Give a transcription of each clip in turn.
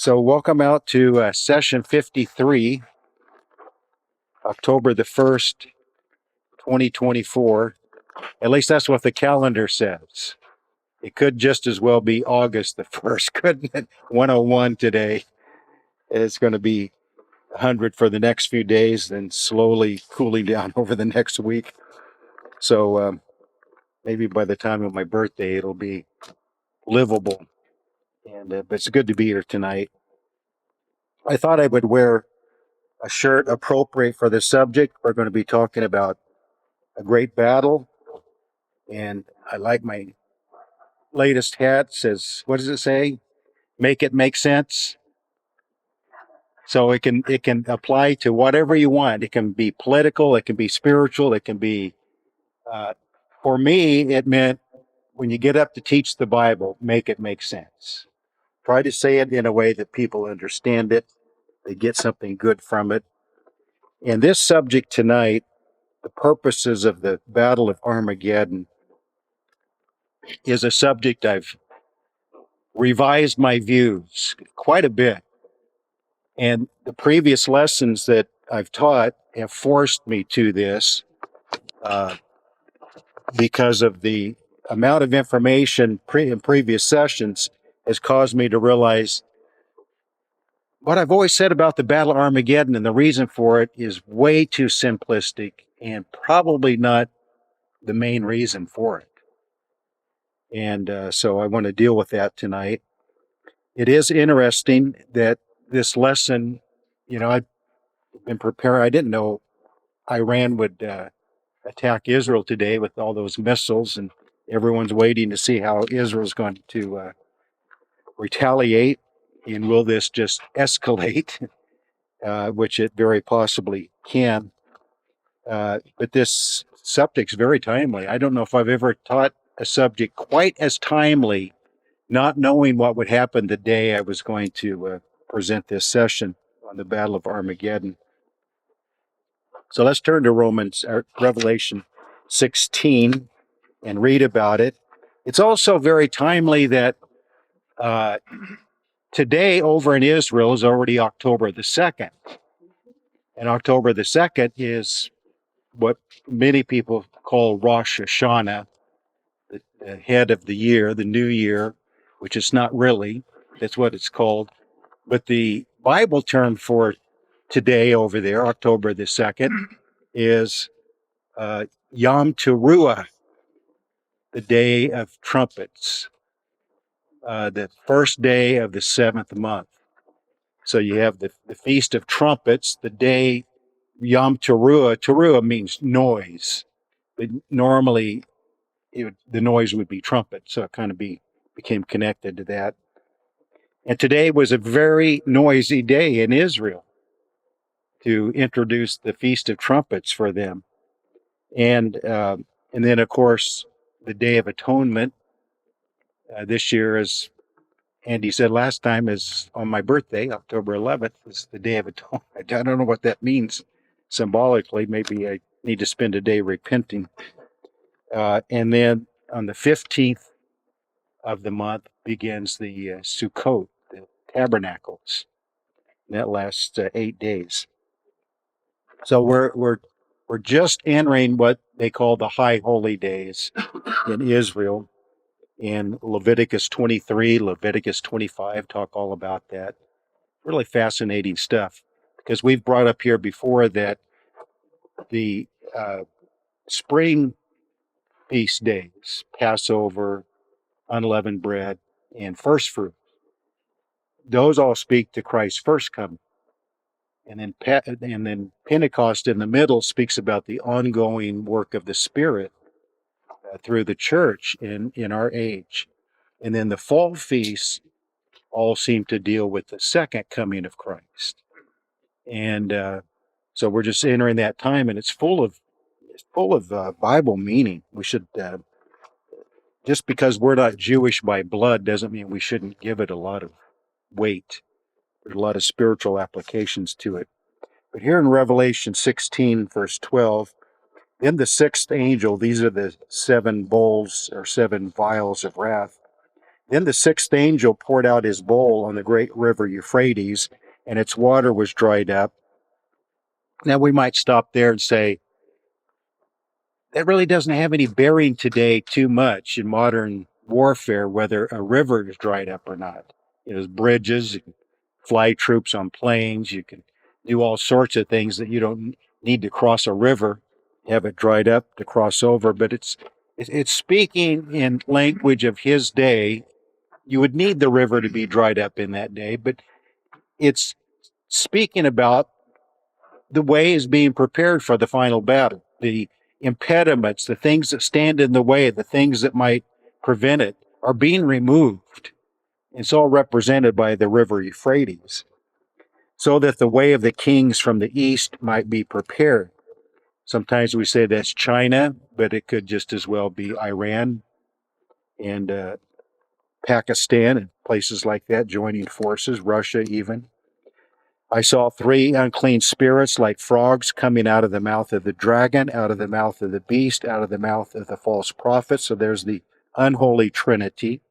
So welcome out to session 53, October the 1st, 2024. At least that's what the calendar says. It could just as well be August the 1st, couldn't it? 101 today. It's going to be 100 for the next few days, then slowly cooling down over the next week. So maybe by the time of my birthday, it'll be livable. But it's good to be here tonight. I thought I would wear a shirt appropriate for the subject. We're going to be talking about a great battle, and I like my latest hat. It says, what does it say? Make it make sense. So it can apply to whatever you want. It can be political, it can be spiritual, it can be for me it meant when you get up to teach the Bible, make it make sense. Try to say it in a way that people understand it, they get something good from it. And this subject tonight, the purposes of the Battle of Armageddon, is a subject I've revised my views quite a bit. And the previous lessons that I've taught have forced me to this because of the amount of information in previous sessions has caused me to realize what I've always said about the Battle of Armageddon and the reason for it is way too simplistic and probably not the main reason for it. And so I want to deal with that tonight. It is interesting that this lesson, I've been preparing. I didn't know Iran would attack Israel today with all those missiles, and everyone's waiting to see how Israel's going to retaliate, and will this just escalate, which it very possibly can. But this subject's very timely. I don't know if I've ever taught a subject quite as timely, not knowing what would happen the day I was going to present this session on the Battle of Armageddon. So let's turn to Revelation 16 and read about it. It's also very timely that today over in Israel is already October the 2nd. And October the 2nd is what many people call Rosh Hashanah, the head of the year, the new year, which is not really. That's what it's called. But the Bible term for today over there, October the 2nd, is Yom Teruah, the Day of Trumpets, the first day of the 7th month. So you have the Feast of Trumpets, the day Yom Teruah. Teruah means noise. But normally, the noise would be trumpet, so it kind of became connected to that. And today was a very noisy day in Israel to introduce the Feast of Trumpets for them. And then, of course, the Day of Atonement this year, as Andy said last time, is on my birthday, October 11th, is the Day of Atonement. I don't know what that means symbolically. Maybe I need to spend a day repenting. And then on the 15th of the month begins the Sukkot, the tabernacles. And that lasts 8 days. So we're just entering what they call the high holy days in Israel. In Leviticus 23, Leviticus 25 talk all about that. Really fascinating stuff, because we've brought up here before that the spring feast days, Passover, unleavened bread, and first fruit, those all speak to Christ's first coming. And then Pentecost in the middle speaks about the ongoing work of the Spirit through the church in our age. And then the fall feasts all seem to deal with the second coming of Christ. And so we're just entering that time, and it's full of Bible meaning. We should just because we're not Jewish by blood doesn't mean we shouldn't give it a lot of weight. There's a lot of spiritual applications to it. But here in Revelation 16, verse 12, in the sixth angel, these are the 7 bowls or 7 vials of wrath. Then the sixth angel poured out his bowl on the great river Euphrates, and its water was dried up. Now we might stop there and say, that really doesn't have any bearing today too much in modern warfare, whether a river is dried up or not. There's bridges, you can fly troops on planes, you can do all sorts of things that you don't need to cross a river, have it dried up to cross over, but it's speaking in language of his day. You would need the river to be dried up in that day, but it's speaking about the way is being prepared for the final battle. The impediments, the things that stand in the way, the things that might prevent it are being removed. It's all represented by the river Euphrates, so that the way of the kings from the east might be prepared. Sometimes we say that's China, but it could just as well be Iran and Pakistan and places like that joining forces, Russia even. I saw three unclean spirits like frogs coming out of the mouth of the dragon, out of the mouth of the beast, out of the mouth of the false prophet. So there's the unholy trinity.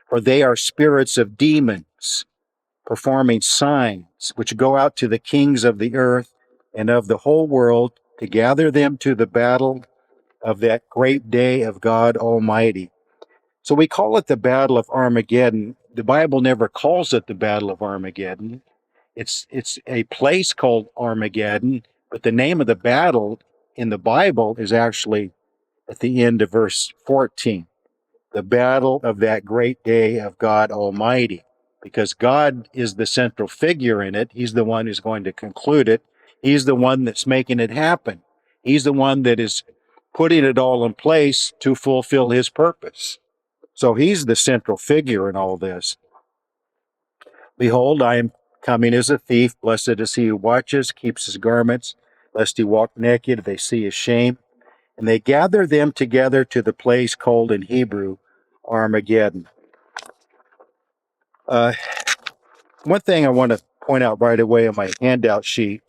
For they are spirits of demons, performing signs, which go out to the kings of the earth and of the whole world to gather them to the battle of that great day of God Almighty. So we call it the Battle of Armageddon. The Bible never calls it the Battle of Armageddon. It's a place called Armageddon, but the name of the battle in the Bible is actually at the end of verse 14, the battle of that great day of God Almighty, because God is the central figure in it. He's the one who's going to conclude it. He's the one that's making it happen. He's the one that is putting it all in place to fulfill his purpose. So he's the central figure in all this. Behold, I am coming as a thief. Blessed is he who watches, keeps his garments, lest he walk naked, they see his shame. And they gather them together to the place called in Hebrew Armageddon. One thing I want to point out right away on my handout sheet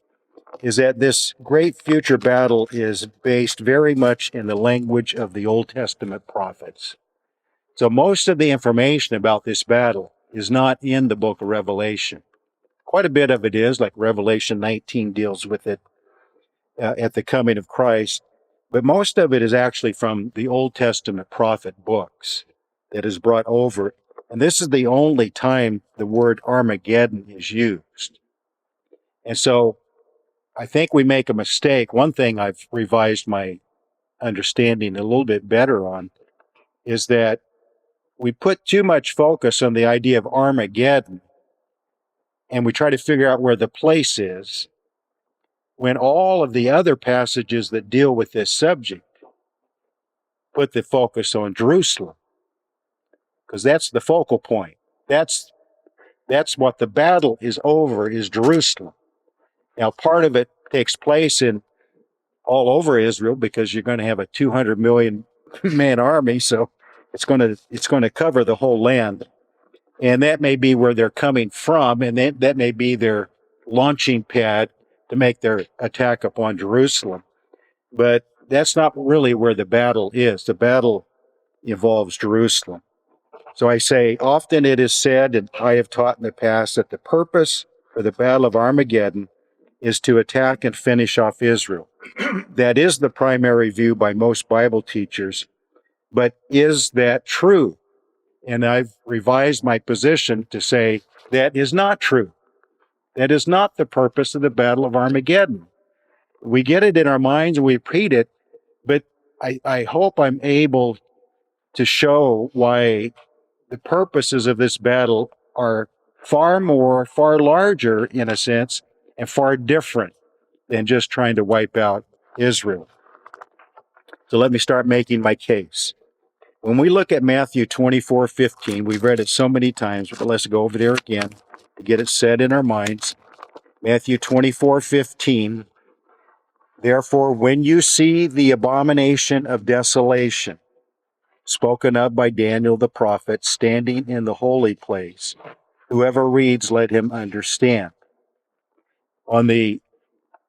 is that this great future battle is based very much in the language of the Old Testament prophets. So most of the information about this battle is not in the book of Revelation. Quite a bit of it is, like Revelation 19 deals with it at the coming of Christ, but most of it is actually from the Old Testament prophet books that is brought over. And this is the only time the word Armageddon is used. And so I think we make a mistake. One thing I've revised my understanding a little bit better on is that we put too much focus on the idea of Armageddon and we try to figure out where the place is, when all of the other passages that deal with this subject put the focus on Jerusalem, because that's the focal point. That's what the battle is over, is Jerusalem. Now, part of it takes place in all over Israel because you're going to have a 200 million man army, so it's going to cover the whole land. And that may be where they're coming from, and that may be their launching pad to make their attack upon Jerusalem. But that's not really where the battle is. The battle involves Jerusalem. So I say, often it is said, and I have taught in the past, that the purpose for the Battle of Armageddon is to attack and finish off Israel. That is the primary view by most Bible teachers. But is that true? And I've revised my position to say that is not true. That is not the purpose of the Battle of Armageddon. We get it in our minds and we repeat it, but I hope I'm able to show why the purposes of this battle are far larger in a sense, and far different than just trying to wipe out Israel. So let me start making my case. When we look at Matthew 24:15, we've read it so many times, but let's go over there again to get it set in our minds. Matthew 24:15, therefore, when you see the abomination of desolation, spoken of by Daniel the prophet, standing in the holy place, whoever reads, let him understand. On the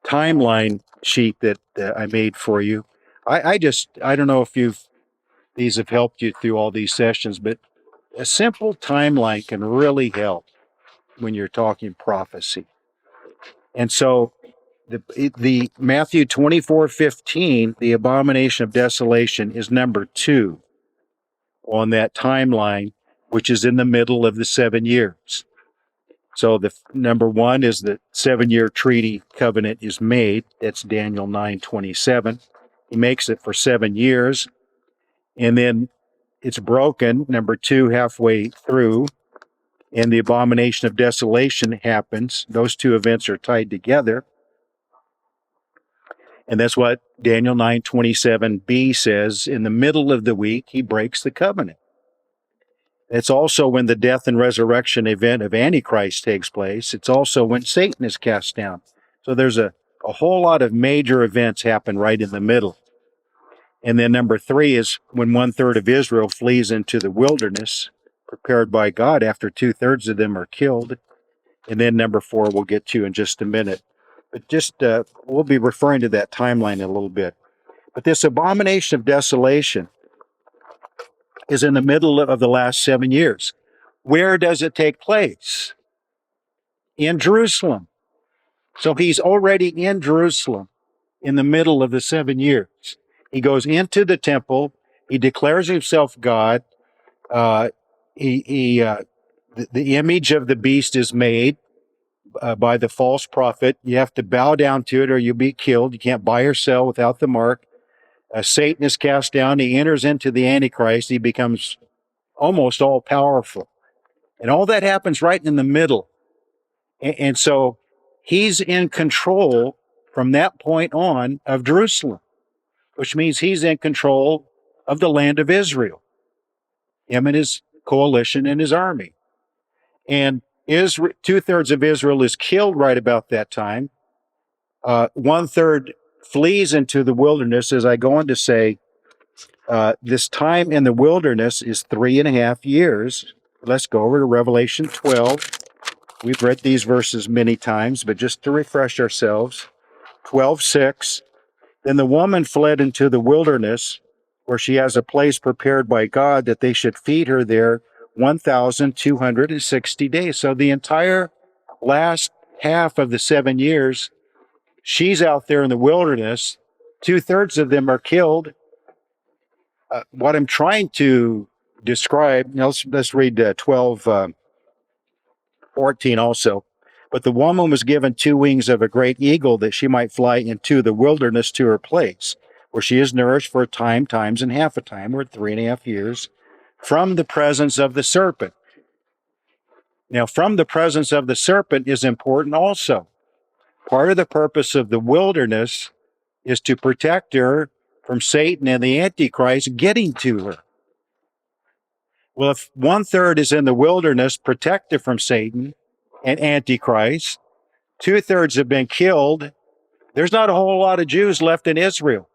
timeline sheet that I made for you, I don't know if you've these have helped you through all these sessions, but a simple timeline can really help when you're talking prophecy. And so the Matthew 24:15, the abomination of desolation, is number 2 on that timeline, which is in the middle of the 7 years. So the number 1 is the 7-year treaty covenant is made. That's Daniel 9:27. He makes it for 7 years, and then it's broken, number 2, halfway through, and the abomination of desolation happens. Those two events are tied together. And that's what Daniel 9:27b says. In the middle of the week, he breaks the covenant. It's also when the death and resurrection event of Antichrist takes place. It's also when Satan is cast down. So there's a whole lot of major events happen right in the middle. And then number 3 is when 1/3 of Israel flees into the wilderness, prepared by God after 2/3 of them are killed. And then number 4 we'll get to in just a minute. But just we'll be referring to that timeline in a little bit. But this abomination of desolation is in the middle of the last 7 years. Where does it take place? In Jerusalem. So he's already in Jerusalem in the middle of the 7 years. He goes into the temple. He declares himself God. The image of the beast is made by the false prophet. You have to bow down to it or you'll be killed. You can't buy or sell without the mark. Satan is cast down. He enters into the Antichrist. He becomes almost all powerful. And all that happens right in the middle. And so he's in control from that point on of Jerusalem, which means he's in control of the land of Israel, him and his coalition and his army. And 2/3 of Israel is killed right about that time. 1/3 flees into the wilderness. As I go on to say, this time in the wilderness is 3.5 years. Let's go over to Revelation 12. We've read these verses many times, but just to refresh ourselves, 12:6. Then the woman fled into the wilderness, where she has a place prepared by God that they should feed her there 1,260 days. So the entire last half of the 7 years, she's out there in the wilderness. 2/3 of them are killed. What I'm trying to describe, now let's read 12:14 also. But the woman was given 2 wings of a great eagle that she might fly into the wilderness to her place, where she is nourished for a time, times, and half a time, or 3.5 years, from the presence of the serpent. Now, from the presence of the serpent is important also. Part of the purpose of the wilderness is to protect her from Satan and the Antichrist getting to her. Well, if 1/3 is in the wilderness protected from Satan and Antichrist, 2/3 have been killed, there's not a whole lot of Jews left in Israel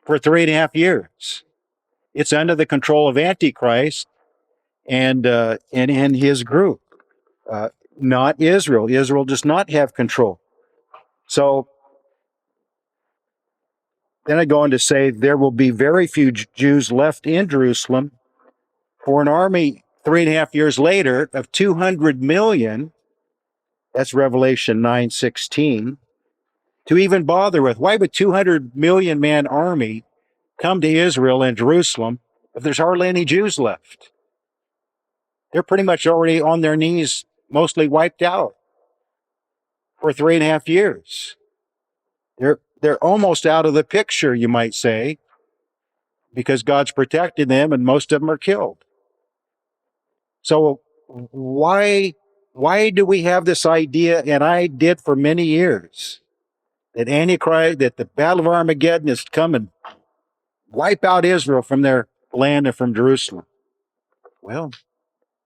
for 3.5 years. It's under the control of Antichrist and his group, not Israel. Israel does not have control. So then I go on to say there will be very few Jews left in Jerusalem for an army 3.5 years later of 200 million. That's Revelation 9:16. To even bother with. Why would 200 million man army come to Israel and Jerusalem if there's hardly any Jews left? They're pretty much already on their knees, mostly wiped out for 3.5 years. They're almost out of the picture, you might say, because God's protected them and most of them are killed. So why do we have this idea, and I did for many years, that Antichrist, that the Battle of Armageddon is to come and wipe out Israel from their land and from Jerusalem? Well,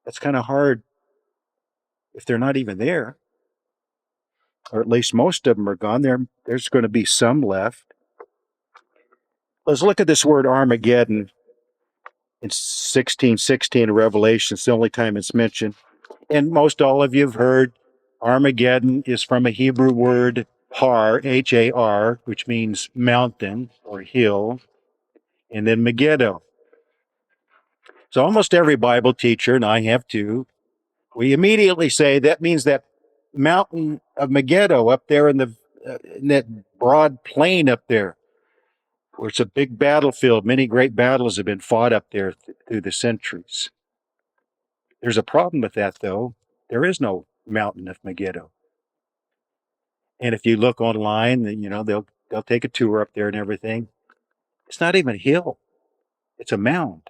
that's kind of hard if they're not even there, or at least most of them are gone. There's going to be some left. Let's look at this word Armageddon in 16:16 of Revelation. It's the only time it's mentioned. And most all of you have heard Armageddon is from a Hebrew word har, H-A-R, which means mountain or hill. and then Megiddo. So almost every Bible teacher, and I have too, we immediately say that means that mountain of Megiddo up there in that broad plain up there, where it's a big battlefield. Many great battles have been fought up there through the centuries. There's a problem with that, though. There is no mountain of Megiddo. And if you look online, then they'll take a tour up there and everything. It's not even a hill; it's a mound.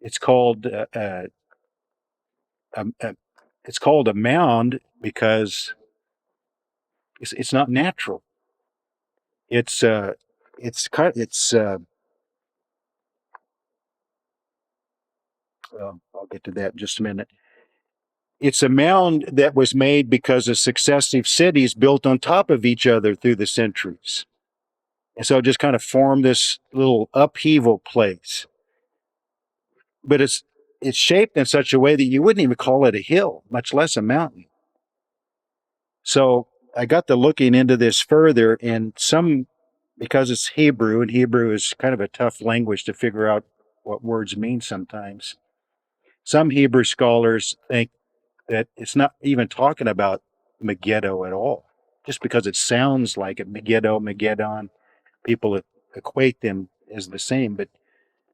It's called a it's called a mound because it's not natural. It's it's kind it's I'll get to that in just a minute. It's a mound that was made because of successive cities built on top of each other through the centuries. And so it just kind of formed this little upheaval place. But it's shaped in such a way that you wouldn't even call it a hill, much less a mountain. So I got to looking into this further, and because it's Hebrew, and Hebrew is kind of a tough language to figure out what words mean sometimes. Some Hebrew scholars think that it's not even talking about Megiddo at all, just because it sounds like it. Megiddo, Megiddon, people equate them as the same, but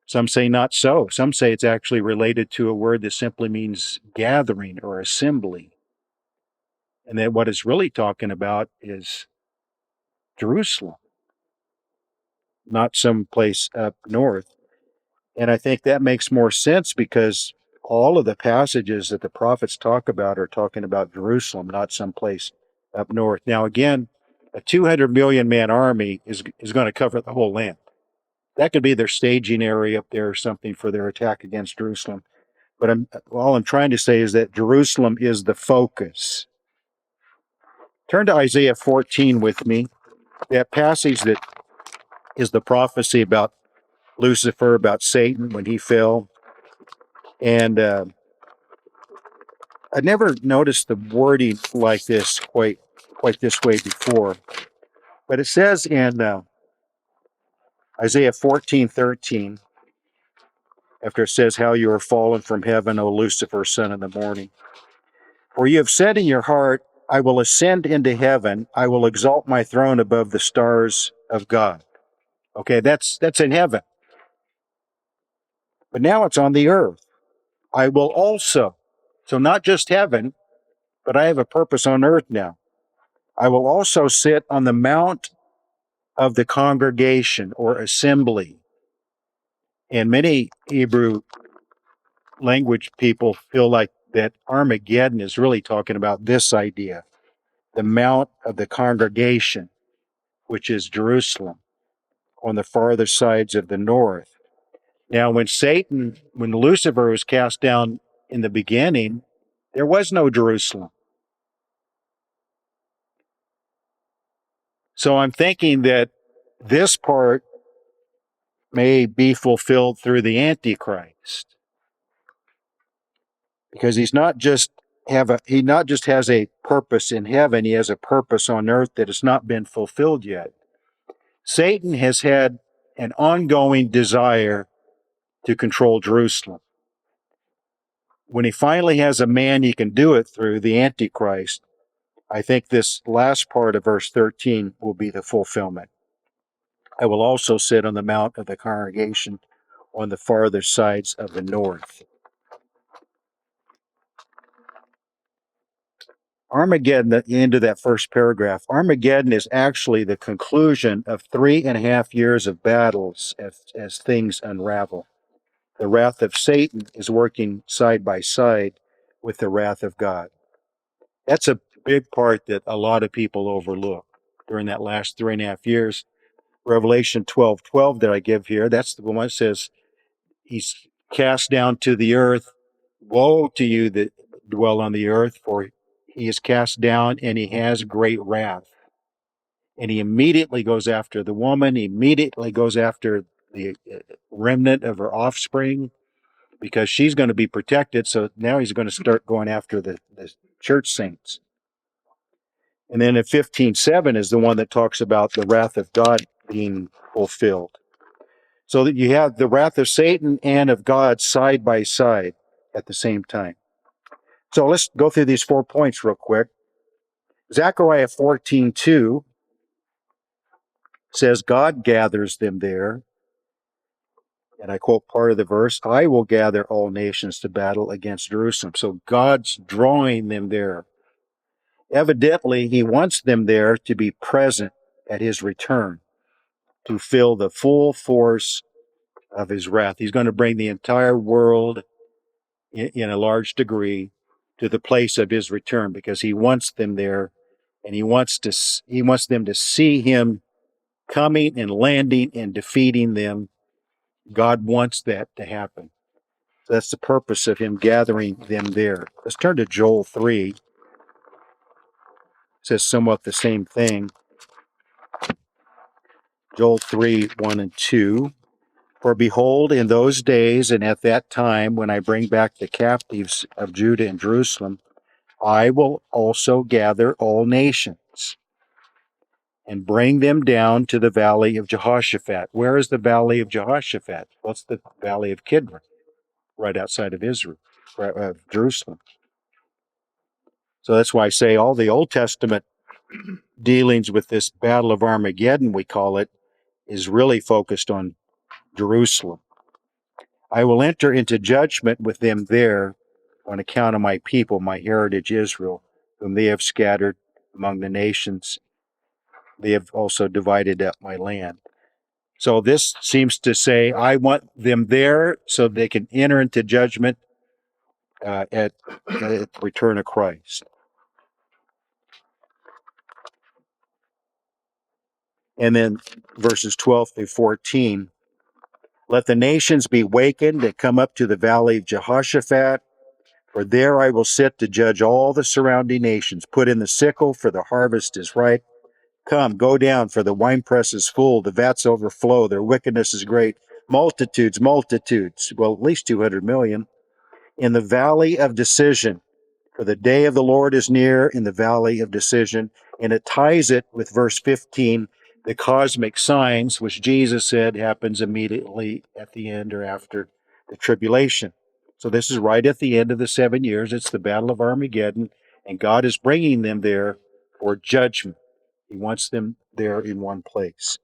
some say not so. Some say it's actually related to a word that simply means gathering or assembly. And that what it's really talking about is Jerusalem, not some place up north. And I think that makes more sense because all of the passages that the prophets talk about are talking about Jerusalem, not some place up north. Now, again, a 200 million man army is going to cover the whole land. That could be their staging area up there or something for their attack against Jerusalem. But all I'm trying to say is that Jerusalem is the focus. Turn to Isaiah 14 with me. That passage that is the prophecy about Lucifer, about Satan when he fell. And I never noticed the wording like this quite this way before. But it says in Isaiah 14:13, after it says, "How you are fallen from heaven, O Lucifer, son of the morning. For you have said in your heart, I will ascend into heaven. I will exalt my throne above the stars of God." Okay, that's in heaven. But now it's on the earth. I will also, so not just heaven, but I have a purpose on earth now. I will also sit on the mount of the congregation or assembly. And many Hebrew language people feel like that Armageddon is really talking about this idea, the mount of the congregation, which is Jerusalem on the farther sides of the north. Now, when Lucifer was cast down in the beginning, there was no Jerusalem. So I'm thinking that this part may be fulfilled through the Antichrist, because he not just has a purpose in heaven, he has a purpose on earth that has not been fulfilled yet. Satan has had an ongoing desire to control Jerusalem. When he finally has a man he can do it through, the Antichrist, I think this last part of verse 13 will be the fulfillment. I will also sit on the mount of the congregation on the farther sides of the north. Armageddon, at the end of that first paragraph, Armageddon is actually the conclusion of 3.5 years of battles as things unravel. The wrath of Satan is working side by side with the wrath of God. That's a big part that a lot of people overlook during that last 3.5 years. Revelation 12:12 that I give here, that's the one that says, he's cast down to the earth. Woe to you that dwell on the earth, for he is cast down and he has great wrath. And he immediately goes after the woman. He immediately goes after the remnant of her offspring because she's going to be protected. So now he's going to start going after the church saints. And then in 15:7 is the one that talks about the wrath of God being fulfilled. So that you have the wrath of Satan and of God side by side at the same time. So let's go through these 4 points real quick. Zechariah 14:2 says, God gathers them there. And I quote part of the verse, I will gather all nations to battle against Jerusalem. So God's drawing them there. Evidently, he wants them there to be present at his return, to feel the full force of his wrath. He's going to bring the entire world in a large degree to the place of his return because he wants them there, and he wants them to see him coming and landing and defeating them. God wants that to happen. So that's the purpose of him gathering them there. Let's turn to Joel 3. It says somewhat the same thing. Joel 3, 1 and 2. For behold, in those days and at that time, when I bring back the captives of Judah and Jerusalem, I will also gather all nations and bring them down to the valley of Jehoshaphat. Where is the valley of Jehoshaphat? What's the valley of Kidron? Right outside of Israel, Jerusalem. So that's why I say all the Old Testament dealings with this battle of Armageddon, we call it, is really focused on Jerusalem. I will enter into judgment with them there on account of my people, my heritage Israel, whom they have scattered among the nations. They have also divided up my land. So this seems to say, I want them there so they can enter into judgment at the return of Christ. And then verses 12 through 14, let the nations be wakened and come up to the valley of Jehoshaphat, for there I will sit to judge all the surrounding nations. Put in the sickle, for the harvest is ripe. Come, go down, for the winepress is full, the vats overflow, their wickedness is great. Multitudes, multitudes, well, at least 200 million, in the valley of decision. For the day of the Lord is near in the valley of decision. And it ties it with verse 15, the cosmic signs, which Jesus said happens immediately at the end or after the tribulation. So this is right at the end of the 7 years. It's the Battle of Armageddon, and God is bringing them there for judgment. He wants them there in one place.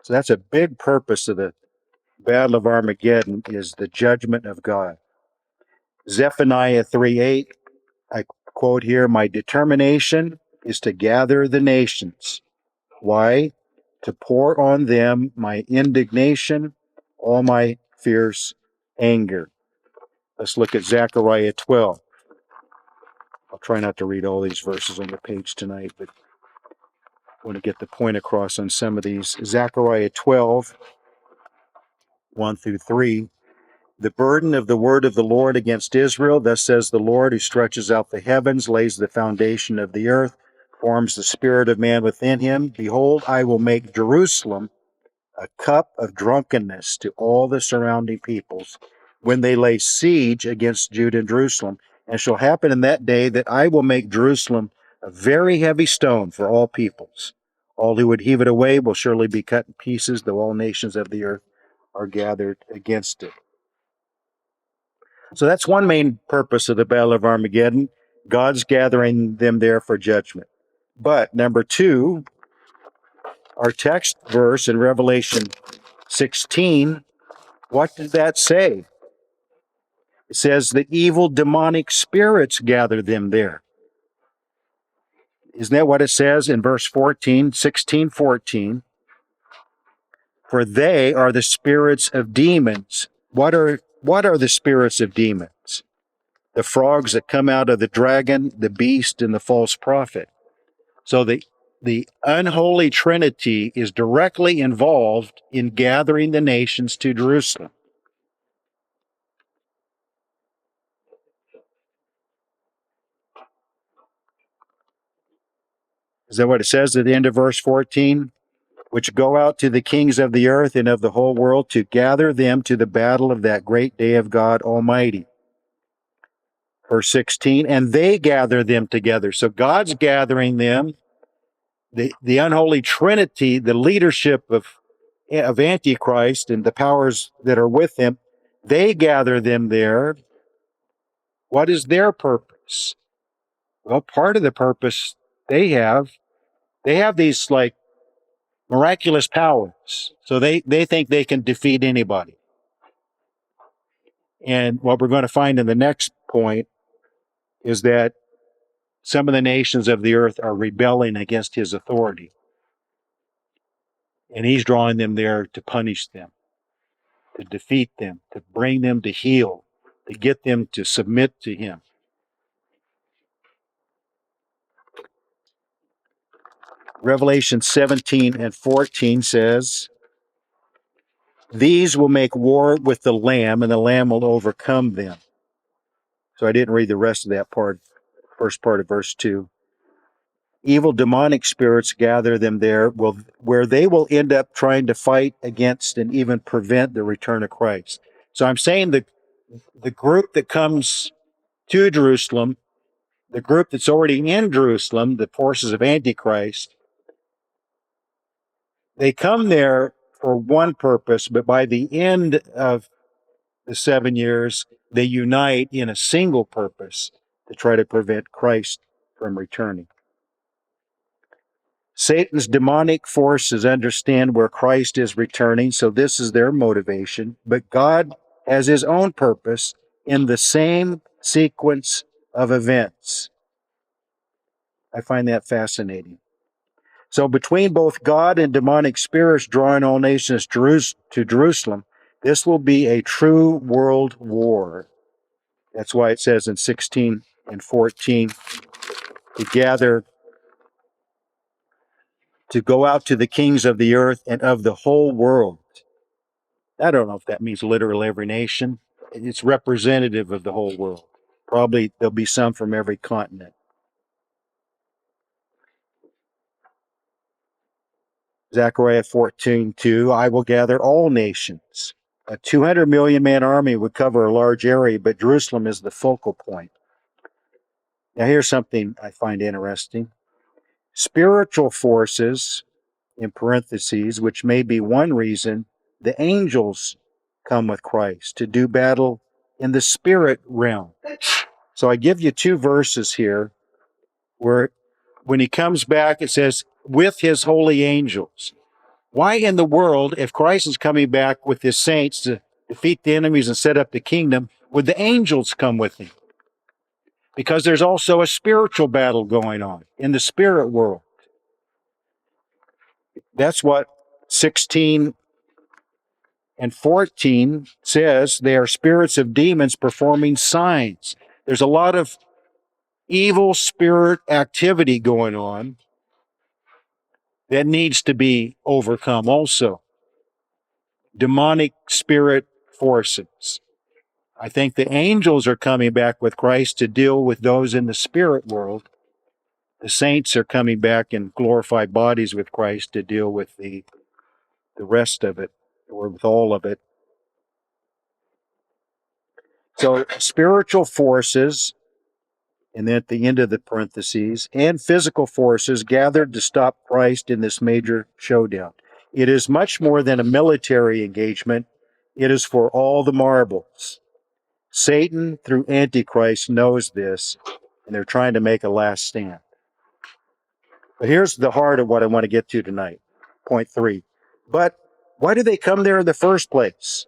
So that's a big purpose of the Battle of Armageddon, is the judgment of God. Zephaniah 3:8, I quote here, my determination is to gather the nations. Why? To pour on them my indignation, all my fierce anger. Let's look at Zechariah 12. I'll try not to read all these verses on the page tonight, but I want to get the point across on some of these. Zechariah 12, 1 through 3. The burden of the word of the Lord against Israel, thus says the Lord, who stretches out the heavens, lays the foundation of the earth, forms the spirit of man within him. Behold, I will make Jerusalem a cup of drunkenness to all the surrounding peoples when they lay siege against Judah and Jerusalem. And it shall happen in that day that I will make Jerusalem a very heavy stone for all peoples. All who would heave it away will surely be cut in pieces, though all nations of the earth are gathered against it. So that's one main purpose of the Battle of Armageddon. God's gathering them there for judgment. But number two, our text verse in Revelation 16, what did that say? It says the evil demonic spirits gather them there. Isn't that what it says in verse 14, 16:14? For they are the spirits of demons. What are the spirits of demons? The frogs that come out of the dragon, the beast, and the false prophet. So the unholy trinity is directly involved in gathering the nations to Jerusalem. Is that what it says at the end of verse 14? Which go out to the kings of the earth and of the whole world to gather them to the battle of that great day of God Almighty. Verse 16, and they gather them together. So God's gathering them. The unholy trinity, the leadership of of Antichrist and the powers that are with him, they gather them there. What is their purpose? Well, part of the purpose they have these like miraculous powers. So they think they can defeat anybody. And what we're going to find in the next point is that some of the nations of the earth are rebelling against his authority. And he's drawing them there to punish them, to defeat them, to bring them to heel, to get them to submit to him. Revelation 17 and 14 says, "These will make war with the Lamb, and the Lamb will overcome them." So I didn't read the rest of that part, first part of verse 2. Evil demonic spirits gather them there, where they will end up trying to fight against and even prevent the return of Christ. So I'm saying the group that comes to Jerusalem, the group that's already in Jerusalem, the forces of Antichrist, they come there for one purpose, but by the end of the 7 years, they unite in a single purpose to try to prevent Christ from returning. Satan's demonic forces understand where Christ is returning, so this is their motivation. But God has his own purpose in the same sequence of events. I find that fascinating. So between both God and demonic spirits drawing all nations to Jerusalem, this will be a true world war. That's why it says in 16 and 14, to gather, to go out to the kings of the earth and of the whole world. I don't know if that means literally every nation. It's representative of the whole world. Probably there'll be some from every continent. Zechariah 14:2, I will gather all nations. A 200 million man army would cover a large area, but Jerusalem is the focal point. Now here's something I find interesting. Spiritual forces, in parentheses, which may be one reason the angels come with Christ to do battle in the spirit realm. So I give you two verses here where when he comes back, it says, with his holy angels. Why in the world, if Christ is coming back with his saints to defeat the enemies and set up the kingdom, would the angels come with him? Because there's also a spiritual battle going on in the spirit world. That's what 16 and 14 says. They are spirits of demons performing signs. There's a lot of evil spirit activity going on that needs to be overcome also. Demonic spirit forces. I think the angels are coming back with Christ to deal with those in the spirit world. The saints are coming back in glorified bodies with Christ to deal with the rest of it, or with all of it. So spiritual forces, and then at the end of the parentheses, and physical forces gathered to stop Christ in this major showdown. It is much more than a military engagement. It is for all the marbles. Satan, through Antichrist, knows this, and they're trying to make a last stand. But here's the heart of what I want to get to tonight. Point 3. But why do they come there in the first place?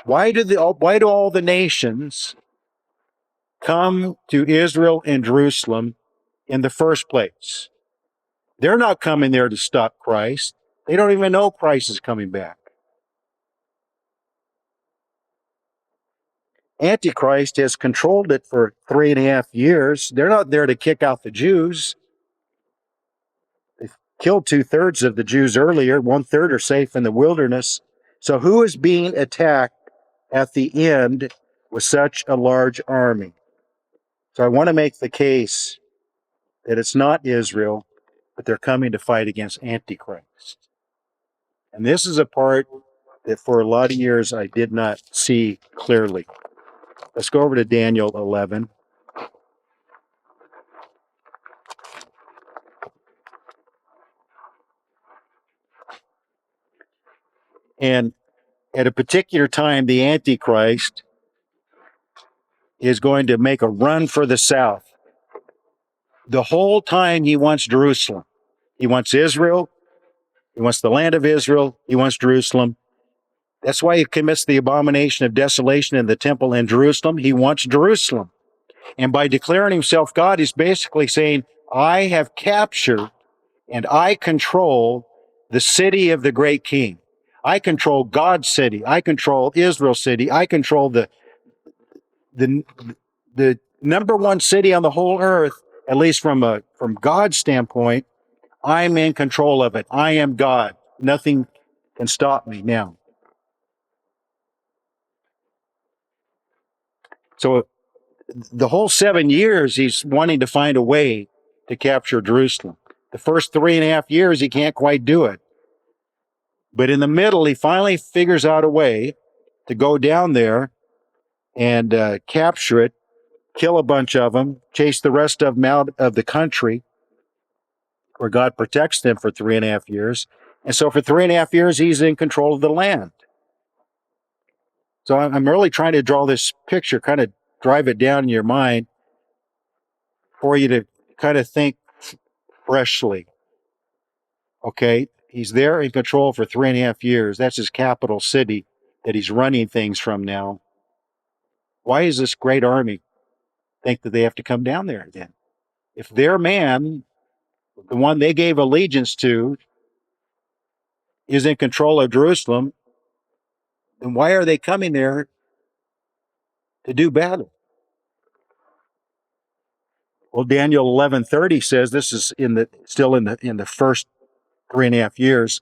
Why do all the nations come to Israel and Jerusalem in the first place? They're not coming there to stop Christ. They don't even know Christ is coming back. Antichrist has controlled it for 3.5 years. They're not there to kick out the Jews. They've killed 2/3 of the Jews earlier. 1/3 are safe in the wilderness. So who is being attacked at the end with such a large army? So I want to make the case that it's not Israel, but they're coming to fight against Antichrist. And this is a part that for a lot of years I did not see clearly. Let's go over to Daniel 11. And at a particular time, the Antichrist is going to make a run for the south. The whole time he wants Jerusalem. He wants Israel. He wants the land of Israel. He wants Jerusalem. That's why he commits the abomination of desolation in the temple in Jerusalem. He wants Jerusalem. And by declaring himself God, he's basically saying, I have captured and I control the city of the great king. I control God's city. I control Israel's city. I control the number one city on the whole earth, at least from God's standpoint. I'm in control of it. I am God. Nothing can stop me now. So the whole 7 years, he's wanting to find a way to capture Jerusalem. The first 3.5 years, he can't quite do it. But in the middle, he finally figures out a way to go down there and capture it, kill a bunch of them, chase the rest of them out of the country where God protects them for 3.5 years. And so for 3.5 years, he's in control of the land. So I'm really trying to draw this picture, kind of drive it down in your mind for you to kind of think freshly. Okay, he's there in control for 3.5 years. That's his capital city that he's running things from now. Why does this great army think that they have to come down there then? If their man, the one they gave allegiance to, is in control of Jerusalem, then why are they coming there to do battle? Well, Daniel 11:30 says this is still in the first 3.5 years.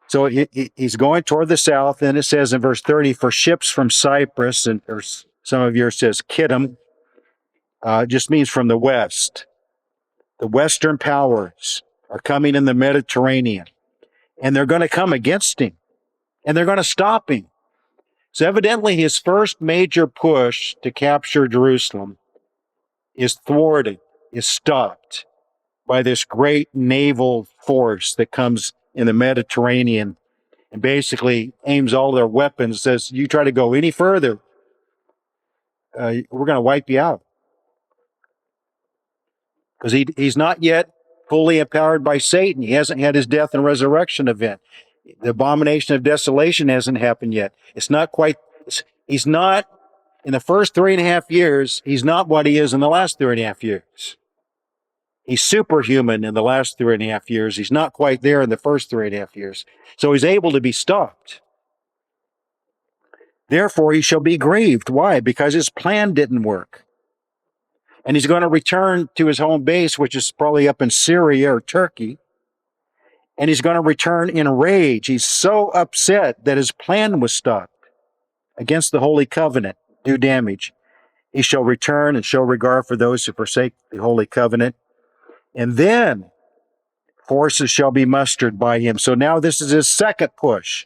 So he's going toward the south, and it says in verse 30, for ships from Cyprus, and or some of yours says Kittim, just means from the west. The Western powers are coming in the Mediterranean, and they're going to come against him, and they're going to stop him. So evidently his first major push to capture Jerusalem is thwarted, is stopped by this great naval force that comes in the Mediterranean and basically aims all their weapons, says, you try to go any further, we're going to wipe you out. Because he's not yet fully empowered by Satan. He hasn't had his death and resurrection event. The abomination of desolation hasn't happened yet. It's not quite, he's not, in the first 3.5 years, he's not what he is in the last 3.5 years. He's superhuman in the last 3.5 years. He's not quite there in the first 3.5 years. So he's able to be stopped. Therefore, he shall be grieved. Why? Because his plan didn't work. And he's going to return to his home base, which is probably up in Syria or Turkey. And he's going to return in rage. He's so upset that his plan was stopped against the Holy Covenant, do damage. He shall return and show regard for those who forsake the Holy Covenant. And then forces shall be mustered by him. So now this is his second push.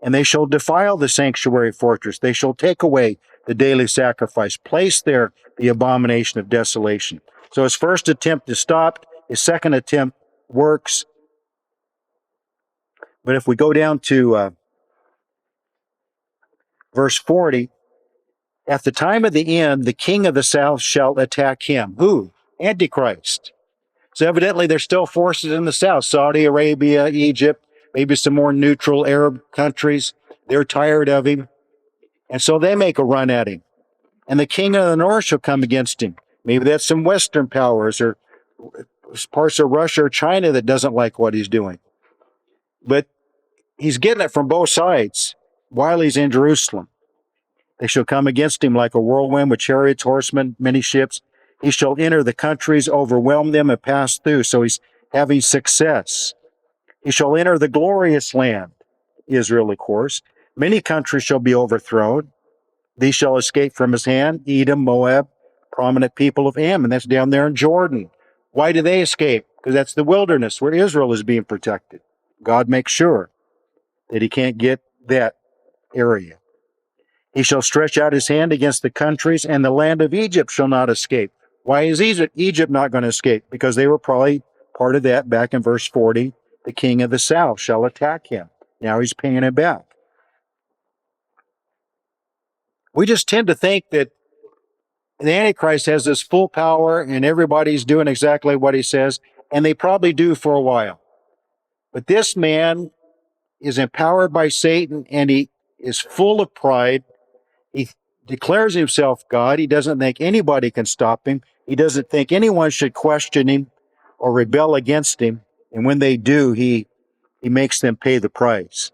And they shall defile the sanctuary fortress. They shall take away the daily sacrifice, place there the abomination of desolation. So his first attempt is stopped. His second attempt works. But if we go down to verse 40, at the time of the end, the king of the south shall attack him. Who? Antichrist. So evidently there's still forces in the south, Saudi Arabia, Egypt, maybe some more neutral Arab countries. They're tired of him. And so they make a run at him. And the king of the north shall come against him. Maybe that's some Western powers or parts of Russia or China that doesn't like what he's doing. But he's getting it from both sides while he's in Jerusalem. They shall come against him like a whirlwind with chariots, horsemen, many ships. He shall enter the countries, overwhelm them, and pass through. So he's having success. He shall enter the glorious land, Israel, of course. Many countries shall be overthrown. These shall escape from his hand, Edom, Moab, prominent people of Ammon. That's down there in Jordan. Why do they escape? Because that's the wilderness where Israel is being protected. God makes sure that he can't get that area. He shall stretch out his hand against the countries, and the land of Egypt shall not escape. Why is Egypt not going to escape? Because they were probably part of that back in verse 40. The king of the south shall attack him. Now he's paying it back. We just tend to think that the Antichrist has this full power and everybody's doing exactly what he says, and they probably do for a while. But this man is empowered by Satan and he is full of pride. He declares himself God. He doesn't think anybody can stop him. He doesn't think anyone should question him or rebel against him. And when they do, he makes them pay the price.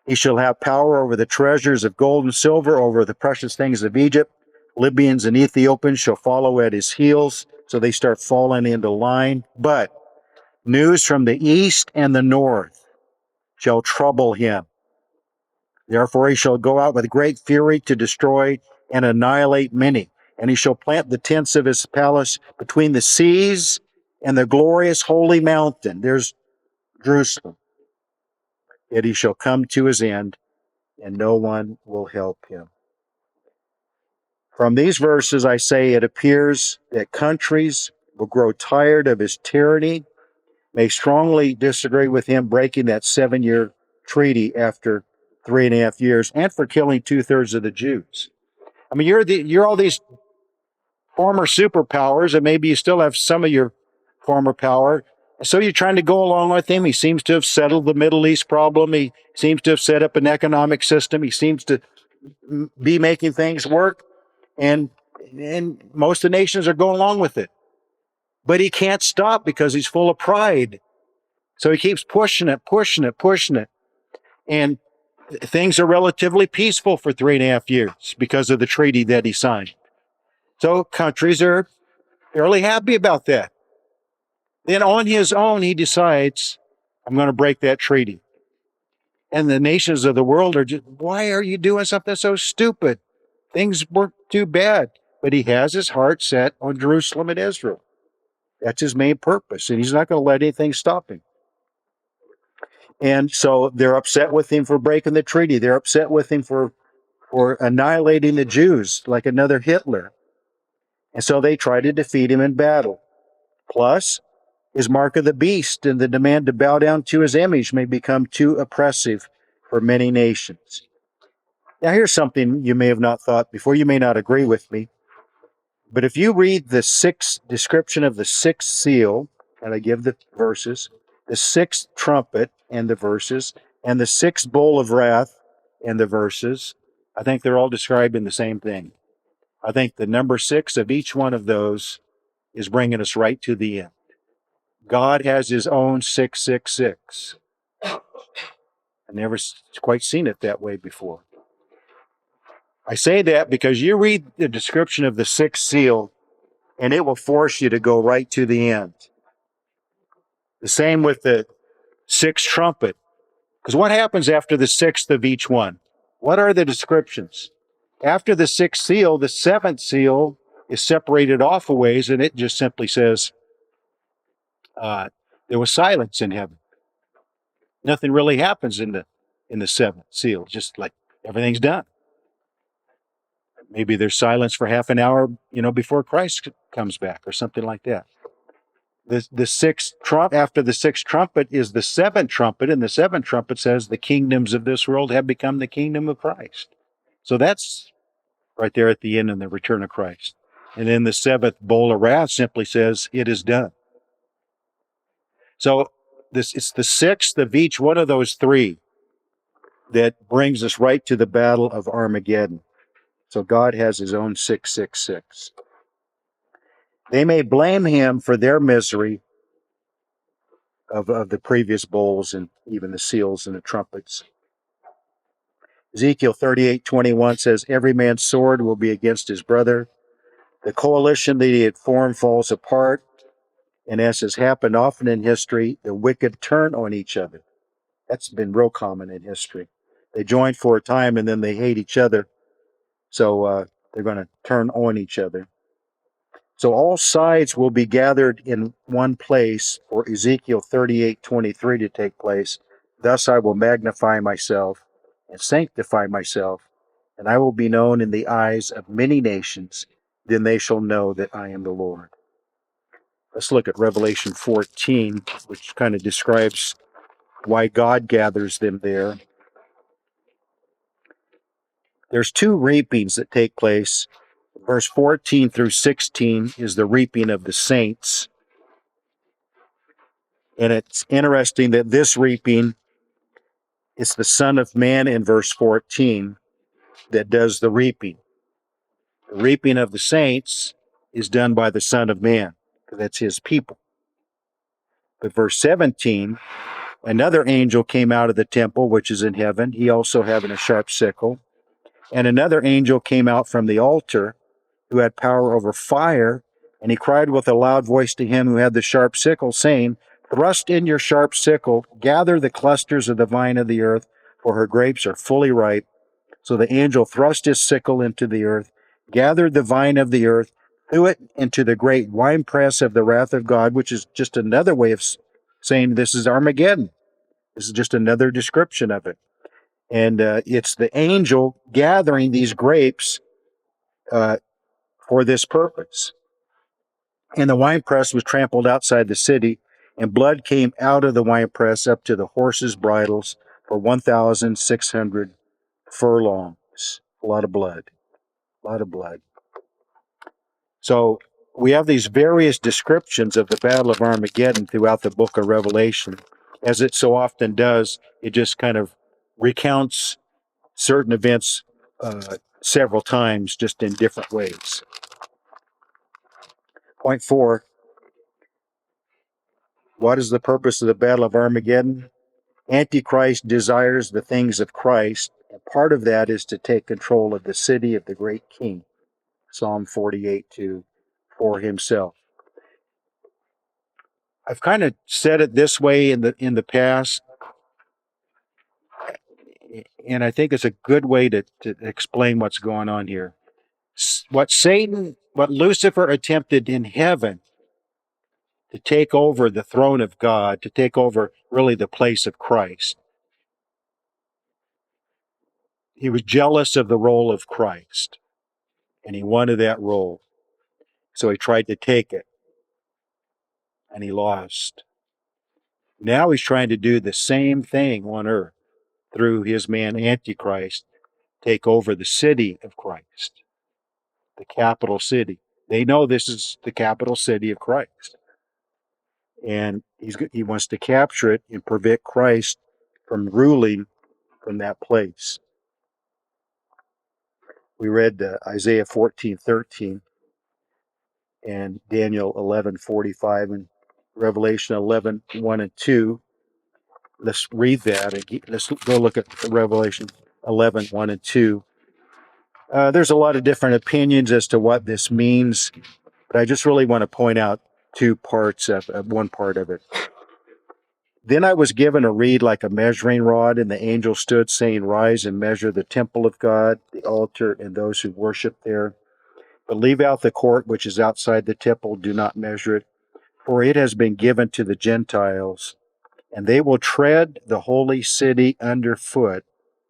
He shall have power over the treasures of gold and silver, over the precious things of Egypt. Libyans and Ethiopians shall follow at his heels. So they start falling into line. But news from the east and the north shall trouble him. Therefore he shall go out with great fury to destroy and annihilate many. And he shall plant the tents of his palace between the seas and the glorious holy mountain. There's Jerusalem. Yet he shall come to his end, and no one will help him. From these verses, I say it appears that countries will grow tired of his tyranny, may strongly disagree with him breaking that 7-year treaty after 3.5 years, and for killing 2/3 of the Jews. I mean, you're all these former superpowers, and maybe you still have some of your former power. So you're trying to go along with him. He seems to have settled the Middle East problem. He seems to have set up an economic system. He seems to be making things work, and most of the nations are going along with it. But he can't stop because he's full of pride. So he keeps pushing it. And things are relatively peaceful for 3.5 years because of the treaty that he signed. So countries are fairly happy about that. Then on his own, he decides, I'm going to break that treaty. And the nations of the world are just, why are you doing something so stupid? Things weren't too bad. But he has his heart set on Jerusalem and Israel. That's his main purpose. And he's not going to let anything stop him. And so they're upset with him for breaking the treaty. They're upset with him for annihilating the Jews like another Hitler. And so they try to defeat him in battle. Plus, his mark of the beast and the demand to bow down to his image may become too oppressive for many nations. Now, here's something you may have not thought before. You may not agree with me. But if you read the sixth description of the sixth seal, and I give the verses, the sixth trumpet and the verses, and the sixth bowl of wrath and the verses, I think they're all describing the same thing. I think the number 6 of each one of those is bringing us right to the end. God has his own 666. I've never quite seen it that way before. I say that because you read the description of the sixth seal, and it will force you to go right to the end. The same with the sixth trumpet. Because what happens after the sixth of each one? What are the descriptions? After the sixth seal, the seventh seal is separated off a ways, and it just simply says, there was silence in heaven. Nothing really happens in the seventh seal, just like everything's done. Maybe there's silence for half an hour, before Christ comes back or something like that. The sixth after the sixth trumpet is the seventh trumpet, and the seventh trumpet says the kingdoms of this world have become the kingdom of Christ. So that's right there at the end in the return of Christ. And then the seventh bowl of wrath simply says, it is done. So it's the sixth of each one of those three that brings us right to the battle of Armageddon. So God has his own 666. They may blame him for their misery of the previous bowls and even the seals and the trumpets. Ezekiel 38:21 says, every man's sword will be against his brother. The coalition that he had formed falls apart. And as has happened often in history, the wicked turn on each other. That's been real common in history. They join for a time and then they hate each other. So they're going to turn on each other. So all sides will be gathered in one place for Ezekiel 38:23 to take place. Thus I will magnify myself and sanctify myself, and I will be known in the eyes of many nations. Then they shall know that I am the Lord. Let's look at Revelation 14, which kind of describes why God gathers them there. There's two reapings that take place. Verse 14 through 16 is the reaping of the saints. And it's interesting that this reaping, it's the Son of Man in verse 14 that does the reaping. The reaping of the saints is done by the Son of Man, because that's his people. But verse 17, another angel came out of the temple, which is in heaven, he also having a sharp sickle. And another angel came out from the altar, who had power over fire, and he cried with a loud voice to him who had the sharp sickle, saying, Thrust in your sharp sickle, gather the clusters of the vine of the earth, for her grapes are fully ripe. So the angel thrust his sickle into the earth, gathered the vine of the earth, threw it into the great winepress of the wrath of God, which is just another way of saying this is Armageddon. This is just another description of it. And it's the angel gathering these grapes for this purpose. And the winepress was trampled outside the city, and blood came out of the winepress up to the horses' bridles for 1,600 furlongs. A lot of blood. A lot of blood. So we have these various descriptions of the Battle of Armageddon throughout the book of Revelation. As it so often does, it just kind of recounts certain events several times, just in different ways. Point 4, what is the purpose of the Battle of Armageddon? Antichrist desires the things of Christ, and part of that is to take control of the city of the great king. Psalm 48:2, for himself. I've kind of said it this way in the past, and I think it's a good way to explain what's going on here. What Lucifer attempted in heaven to take over the throne of God, to take over really the place of Christ. He was jealous of the role of Christ, and he wanted that role. So he tried to take it, and he lost. Now he's trying to do the same thing on earth through his man Antichrist, take over the city of Christ, the capital city. They know this is the capital city of Christ. And he wants to capture it and prevent Christ from ruling from that place. We read Isaiah 14:13 and Daniel 11:45 and Revelation 11:1 and 2. Let's read that. Let's go look at Revelation 11:1 and 2. There's a lot of different opinions as to what this means, but I just really want to point out two parts of one part of it. Then I was given a reed like a measuring rod, and the angel stood, saying, Rise and measure the temple of God, the altar, and those who worship there. But leave out the court which is outside the temple, do not measure it, for it has been given to the Gentiles, and they will tread the holy city underfoot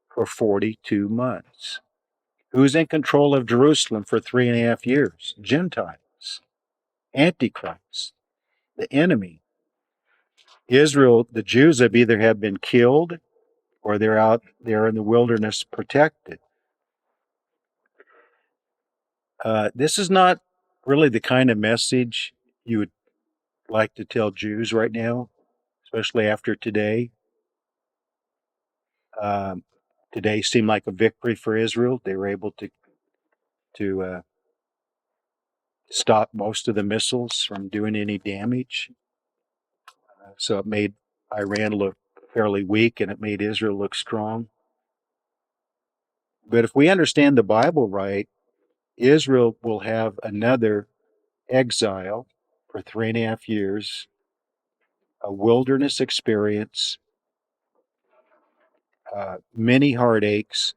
for 42 months. Who's in control of Jerusalem for 3.5 years? Gentiles. Antichrist. The enemy. Israel, the Jews have either have been killed or they're out there in the wilderness protected. This is not really the kind of message you would like to tell Jews right now, especially after today. Today seemed like a victory for Israel. They were able to stop most of the missiles from doing any damage. So it made Iran look fairly weak, and it made Israel look strong. But if we understand the Bible right, Israel will have another exile for 3.5 years, a wilderness experience, many heartaches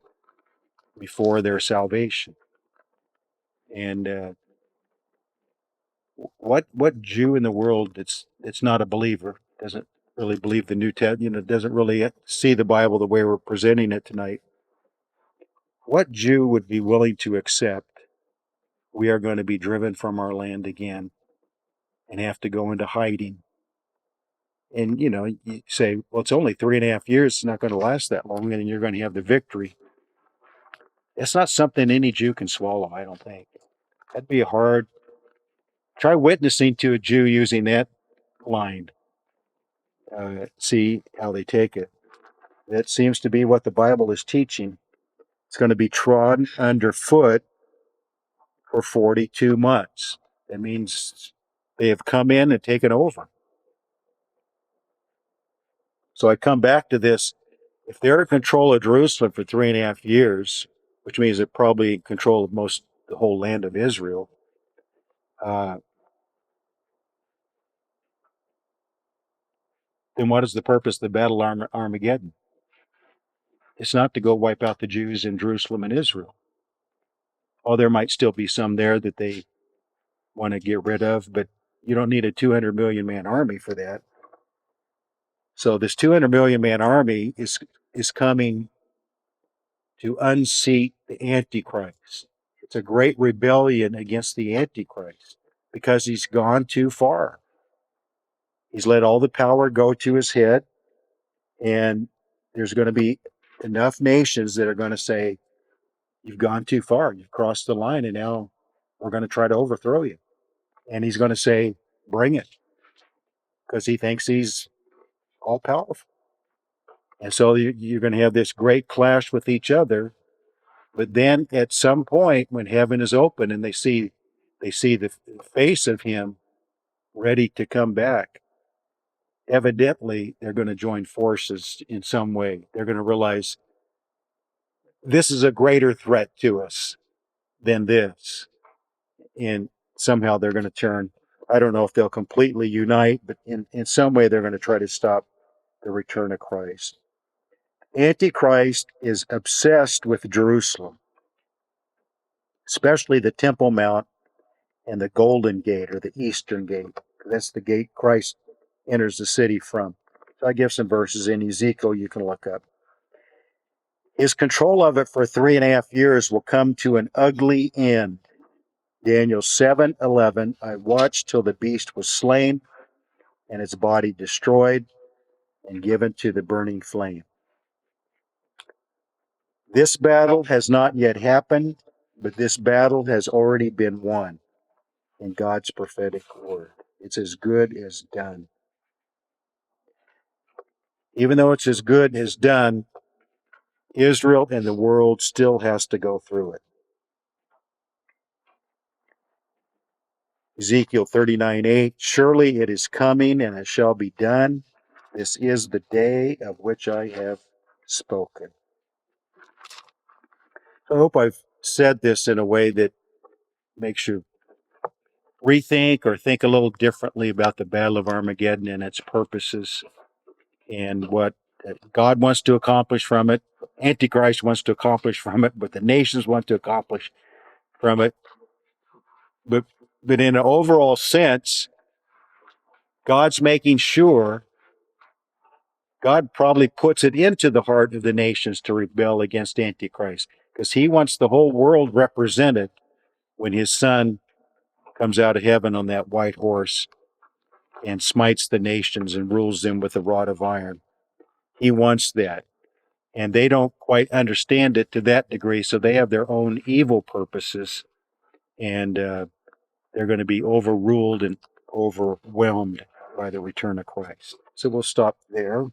before their salvation. And what Jew in the world that's not a believer, doesn't really believe the New Testament, doesn't really see the Bible the way we're presenting it tonight, what Jew would be willing to accept we are going to be driven from our land again and have to go into hiding And, you say, well, it's only 3.5 years. It's not going to last that long, and you're going to have the victory. It's not something any Jew can swallow, I don't think. That'd be hard. Try witnessing to a Jew using that line. See how they take it. That seems to be what the Bible is teaching. It's going to be trodden underfoot for 42 months. That means they have come in and taken over. So I come back to this. If they're in control of Jerusalem for 3.5 years, which means they're probably in control of the whole land of Israel, uh, then what is the purpose of the Battle of Armageddon? It's not to go wipe out the Jews in Jerusalem and Israel. Oh, there might still be some there that they want to get rid of, but you don't need a 200 million man army for that. So this 200 million man army is coming to unseat the Antichrist. It's a great rebellion against the Antichrist because he's gone too far. He's let all the power go to his head, and there's going to be enough nations that are going to say, you've gone too far. You've crossed the line, and now we're going to try to overthrow you. And he's going to say, bring it, because he thinks he's all powerful. And so you're going to have this great clash with each other. But then at some point, when heaven is open and they see the face of him ready to come back, evidently they're going to join forces in some way. They're going to realize this is a greater threat to us than this. And somehow they're going to turn. I don't know if they'll completely unite, but in some way they're going to try to stop the return of Christ. Antichrist is obsessed with Jerusalem, especially the Temple Mount and the Golden Gate, or the Eastern Gate. That's the gate Christ enters the city from. So I give some verses in Ezekiel you can look up. His control of it for 3.5 years will come to an ugly end. Daniel 7:11. I watched till the beast was slain and its body destroyed and given to the burning flame. This battle has not yet happened, but this battle has already been won in God's prophetic word. It's as good as done. Even though it's as good as done, Israel and the world still has to go through it. Ezekiel 39:8. Surely it is coming and it shall be done. This is the day of which I have spoken. So I hope I've said this in a way that makes you rethink or think a little differently about the Battle of Armageddon and its purposes and what God wants to accomplish from it, Antichrist wants to accomplish from it, what the nations want to accomplish from it. But in an overall sense, God's making sure, God probably puts it into the heart of the nations to rebel against Antichrist because he wants the whole world represented when his son comes out of heaven on that white horse and smites the nations and rules them with a rod of iron. He wants that. And they don't quite understand it to that degree, so they have their own evil purposes, and they're going to be overruled and overwhelmed by the return of Christ. So we'll stop there.